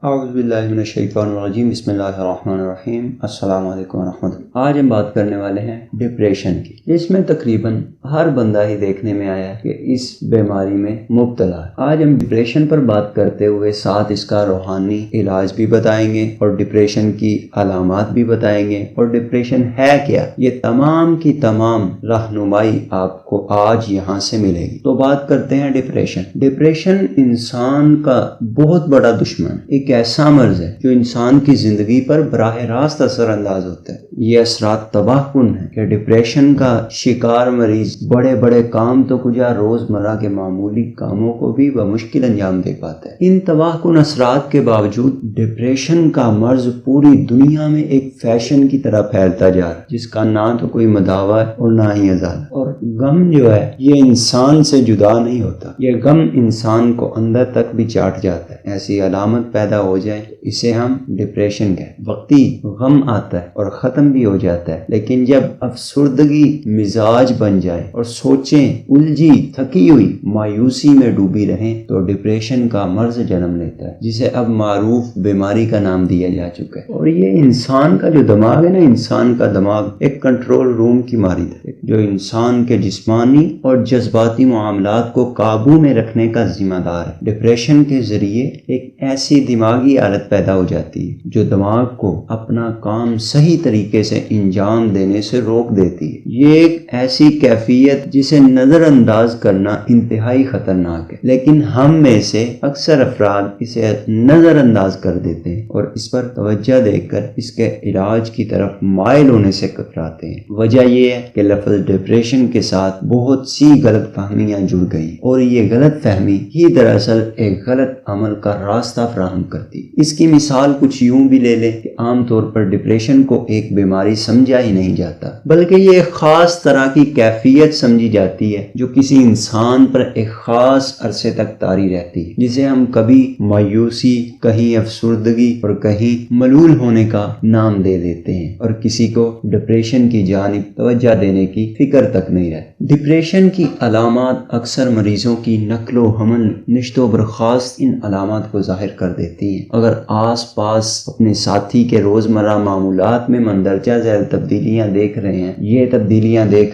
اعوذ باللہ من الشیطان الرجیم، بسم اللہ الرحمن الرحیم، السلام علیکم ورحمۃ اللہ۔ آج ہم بات کرنے والے ہیں ڈپریشن کی، جس میں تقریباً ہر بندہ ہی دیکھنے میں آیا ہے کہ اس بیماری میں مبتلا ہے۔ آج ہم ڈپریشن پر بات کرتے ہوئے ساتھ اس کا روحانی علاج بھی بتائیں گے اور ڈپریشن کی علامات بھی بتائیں گے اور ڈپریشن ہے کیا، یہ تمام کی تمام رہنمائی آپ کو آج یہاں سے ملے گی۔ تو بات کرتے ہیں ڈپریشن۔ ڈپریشن انسان کا بہت بڑا دشمن، ایک ایسا مرض ہے جو انسان کی زندگی پر براہ راست اثر انداز ہوتا ہے۔ یہ اثرات تباہ کن ہیں کہ ڈپریشن کا شکار مریض بڑے بڑے کام تو کجا روزمرہ کے معمولی کاموں کو بھی بمشکل انجام دے پاتا ہے۔ ان تباہ کن اثرات کے باوجود ڈپریشن کا مرض پوری دنیا میں ایک فیشن کی طرح پھیلتا جا رہا ہے، جس کا نہ تو کوئی مداوا ہے اور نہ ہی علاج۔ اور غم جو ہے یہ انسان سے جدا نہیں ہوتا، یہ غم انسان کو اندر تک بھی چاٹ جاتا ہے۔ ایسی علامت پیدا ہو جائے تو اسے ہم ڈپریشن کہتے ہیں۔ وقتی غم آتا ہے اور ختم بھی ہو جاتا ہے، لیکن جب افسردگی مزاج بن جائے اور سوچیں الجھی تھکی ہوئی مایوسی میں ڈوبی رہیں تو ڈپریشن کا مرض جنم لیتا ہے، جسے اب معروف بیماری کا نام دیا جا چکا ہے۔ اور یہ انسان کا جو دماغ ہے نا، انسان کا دماغ ایک کنٹرول روم کی مانند ہے جو انسان کے جسمانی اور جذباتی معاملات کو قابو میں رکھنے کا ذمہ دار ہے۔ ڈپریشن کے ذریعے ایک ایسی دماغی حالت پیدا ہو جاتی ہے جو دماغ کو اپنا کام صحیح طریقے سے انجام دینے سے روک دیتی ہے۔ یہ ایک ایسی کیفیت جسے نظر انداز کرنا انتہائی خطرناک ہے، لیکن ہم میں سے اکثر افراد اسے نظر انداز کر دیتے ہیں اور اس پر توجہ دے کر اس کے علاج کی طرف مائل ہونے سے کتراتے ہیں۔ وجہ یہ ہے کہ لفظ ڈپریشن کے ساتھ بہت سی غلط فہمیاں جڑ گئی اور یہ غلط فہمی ہی دراصل ایک غلط عمل کا راستہ فراہم کرتی۔ اس کی مثال کچھ یوں بھی لے لیں کہ عام طور پر ڈپریشن کو ایک بیماری سمجھا ہی نہیں جاتا، بلکہ یہ ایک خاص طرح کی کیفیت سمجھی جاتی ہے جو کسی انسان پر ایک خاص عرصے تک طاری رہتی ہے، جسے ہم کبھی مایوسی، کہیں افسردگی اور کہیں ملول ہونے کا نام دے دیتے ہیں، اور کسی کو ڈپریشن کی جانب توجہ دینے کی فکر تک نہیں رہتی۔ ڈپریشن کی علامات اکثر مریضوں کی نقل و حمل، نشت و برخاست ان علامات کو ظاہر کر دیتی ہیں۔ اگر آس پاس اپنے ساتھی کے روزمرہ معمولات میں مندرجہ ذیل تبدیلیاں دیکھ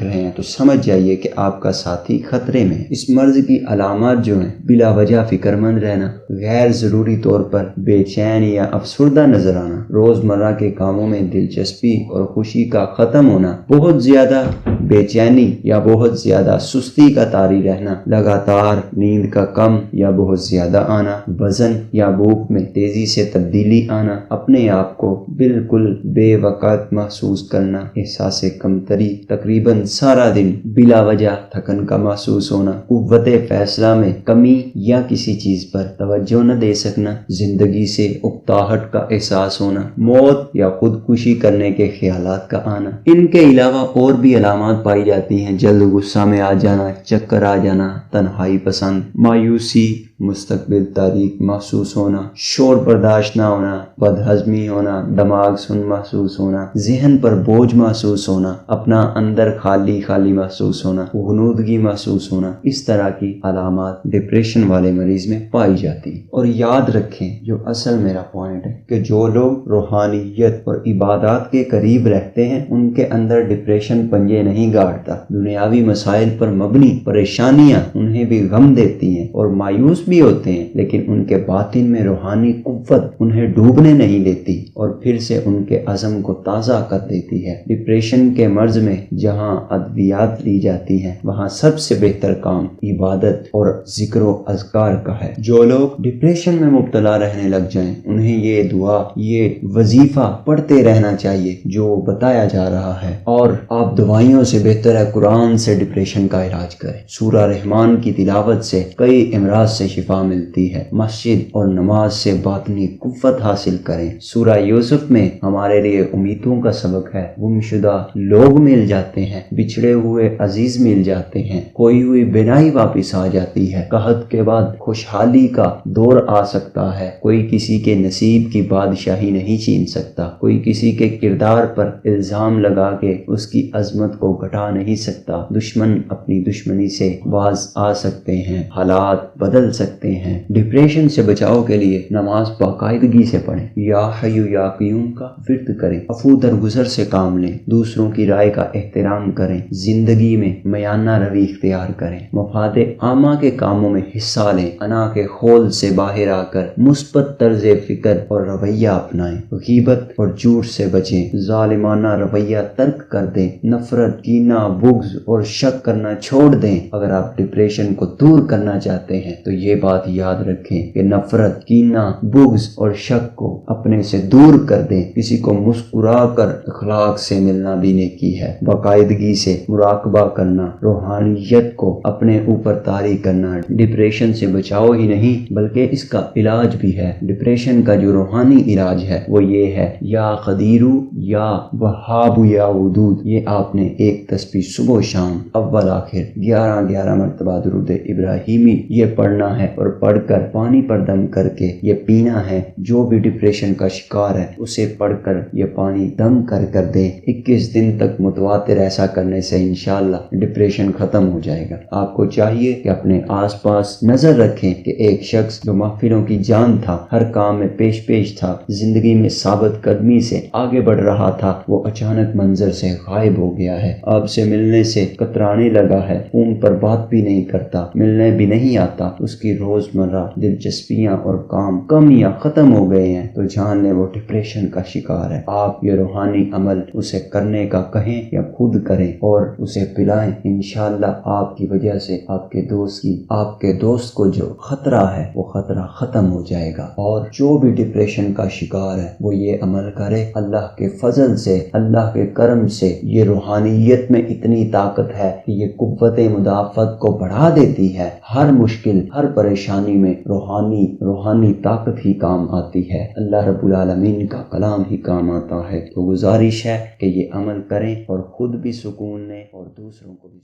رہے ہیں تو سمجھ جائیے کہ آپ کا ساتھی خطرے میں ہے۔ اس مرض کی علامات جو ہیں بلا وجہ فکر مند رہنا، غیر ضروری طور پر بے چین یا افسردہ نظر آنا، روزمرہ کے کاموں میں دلچسپی اور خوشی کا ختم ہونا، بہت زیادہ بے چینی یا بہت زیادہ سستی کا طاری رہنا، لگاتار نیند کا کم یا بہت زیادہ آنا، وزن یا بھوک میں تیزی سے تبدیلی آنا، اپنے آپ کو بالکل بے وقت محسوس کرنا، احساس کمتری، تقریباً سارا دن بلا وجہ تھکن کا محسوس ہونا، قوت فیصلہ میں کمی یا کسی چیز پر توجہ نہ دے سکنا، زندگی سے اکتاہٹ کا احساس ہونا، موت یا خودکشی کرنے کے خیالات کا آنا۔ ان کے علاوہ اور بھی علامات پائی جاتی ہیں: جلد غصہ میں آ جانا، چکر آ جانا، تنہائی پسند، مایوسی، مستقبل تاریک محسوس ہونا، شور برداشت نہ ہونا، بد ہضمی ہونا، دماغ سن محسوس ہونا، ذہن پر بوجھ محسوس ہونا، اپنا اندر خالی خالی محسوس ہونا، غنودگی محسوس ہونا، اس طرح کی علامات ڈپریشن والے مریض میں پائی جاتی ہیں۔ اور یاد رکھیں، جو اصل میرا پوائنٹ ہے کہ جو لوگ روحانیت اور عبادات کے قریب رہتے ہیں ان کے اندر ڈپریشن پنجے نہیں گاڑتا۔ دنیاوی مسائل پر مبنی پریشانیاں انہیں بھی غم دیتی ہیں اور مایوس بھی ہوتے ہیں، لیکن ان کے باطن میں روحانی قوت انہیں ڈوبنے نہیں دیتی اور پھر سے ان کے عزم کو تازہ کر دیتی ہے۔ ڈپریشن کے مرض میں جہاں ادویات لی جاتی ہیں وہاں سب سے بہتر کام عبادت اور ذکر و اذکار کا ہے۔ جو لوگ ڈپریشن میں مبتلا رہنے لگ جائیں انہیں یہ دعا، یہ وظیفہ پڑھتے رہنا چاہیے جو بتایا جا رہا ہے، اور آپ دوائیوں سے بہتر ہے قرآن سے ڈپریشن کا علاج کریں۔ سورہ رحمان کی تلاوت سے کئی امراض سے شفا ملتی ہے۔ مسجد اور نماز سے باطنی قوت حاصل کریں۔ سورہ یوسف میں ہمارے لیے امیدوں کا سبق ہے۔ گمشدہ لوگ مل جاتے ہیں، بچھڑے ہوئے عزیز مل جاتے ہیں، کھوئی ہوئی بینائی واپس آ جاتی ہے، قحط کے بعد خوشحالی کا دور آ سکتا ہے، کوئی کسی کے نصیب کی بادشاہی نہیں چھین سکتا، کوئی کسی کے کردار پر الزام لگا کے اس کی عظمت کو گھٹا نہیں سکتا۔ دشمن اپنی دشمنی سے باز آ سکتے ہیں، حالات بدل سکتے ہیں۔ ڈپریشن سے بچاؤ کے لیے نماز باقاعدگی سے پڑھیں، یا حی یا قیوم کا ورد کریں، عفو درگزر سے کام لیں، دوسروں کی رائے کا احترام کریں، زندگی میں میانہ روی اختیار کریں، مفاد عامہ کے کاموں میں حصہ لیں، انا کے خول سے باہر آ کر مثبت طرز فکر اور رویہ اپنائیں، غیبت اور جھوٹ سے بچیں، ظالمانہ رویہ ترک کر دیں، نفرت، کینہ، بغض اور شک کرنا چھوڑ دیں۔ اگر آپ ڈپریشن کو دور کرنا چاہتے ہیں تو یہ بات یاد رکھیں کہ نفرت، کینہ، بغض اور شک کو اپنے سے دور کر دیں۔ کسی کو مسکرا کر اخلاق سے ملنا بھی نیکی ہے۔ باقاعدگی سے مراقبہ کرنا، روحانیت کو اپنے اوپر طاری کرنا ڈپریشن سے بچاؤ ہی نہیں بلکہ اس کا علاج بھی ہے۔ ڈپریشن کا جو روحانی علاج ہے وہ یہ ہے، یا قدیرو یا وہاب یا ودود۔ یہ آپ نے ایک تسبیح صبح و شام اول آخر 11 مرتبہ درود ابراہیمی یہ پڑھنا ہے، اور پڑھ کر پانی پر دم کر کے یہ پینا ہے۔ جو بھی ڈپریشن کا شکار ہے اسے پڑھ کر یہ پانی دم کر دے۔ 21 دن تک متواتر ایسا کرنے سے انشاءاللہ ڈپریشن ختم ہو جائے گا۔ آپ کو چاہیے کہ اپنے آس پاس نظر رکھیں کہ ایک شخص جو محفلوں کی جان تھا، ہر کام میں پیش تھا، زندگی میں ثابت قدمی سے آگے بڑھ رہا تھا، وہ اچانک منظر سے غائب ہو گیا ہے۔ آپ سے ملنے سے کترانے لگا ہے، فون پر بات بھی نہیں کرتا، ملنے بھی نہیں آتا، اس کی روزمرہ دلچسپیاں اور کام کم یا ختم ہو گئے ہیں، تو جان لیں وہ ڈپریشن کا شکار ہے۔ آپ یہ روحانی عمل اسے کرنے کا کہیں یا خود کریں اور اسے پلائیں۔ انشاءاللہ آپ کی وجہ سے آپ کے دوست کو جو خطرہ ہے وہ خطرہ ختم ہو جائے گا۔ اور جو بھی ڈپریشن کا شکار ہے وہ یہ عمل کرے، اللہ کے فضل سے، اللہ کے کرم سے یہ روحانیت میں اتنی طاقت ہے کہ یہ قوت مدافعت کو بڑھا دیتی ہے۔ ہر مشکل، ہر پریشانی میں روحانی طاقت ہی کام آتی ہے، اللہ رب العالمین کا کلام ہی کام آتا ہے۔ تو گزارش ہے کہ یہ عمل کریں اور خود بھی سکون لیں اور دوسروں کو بھی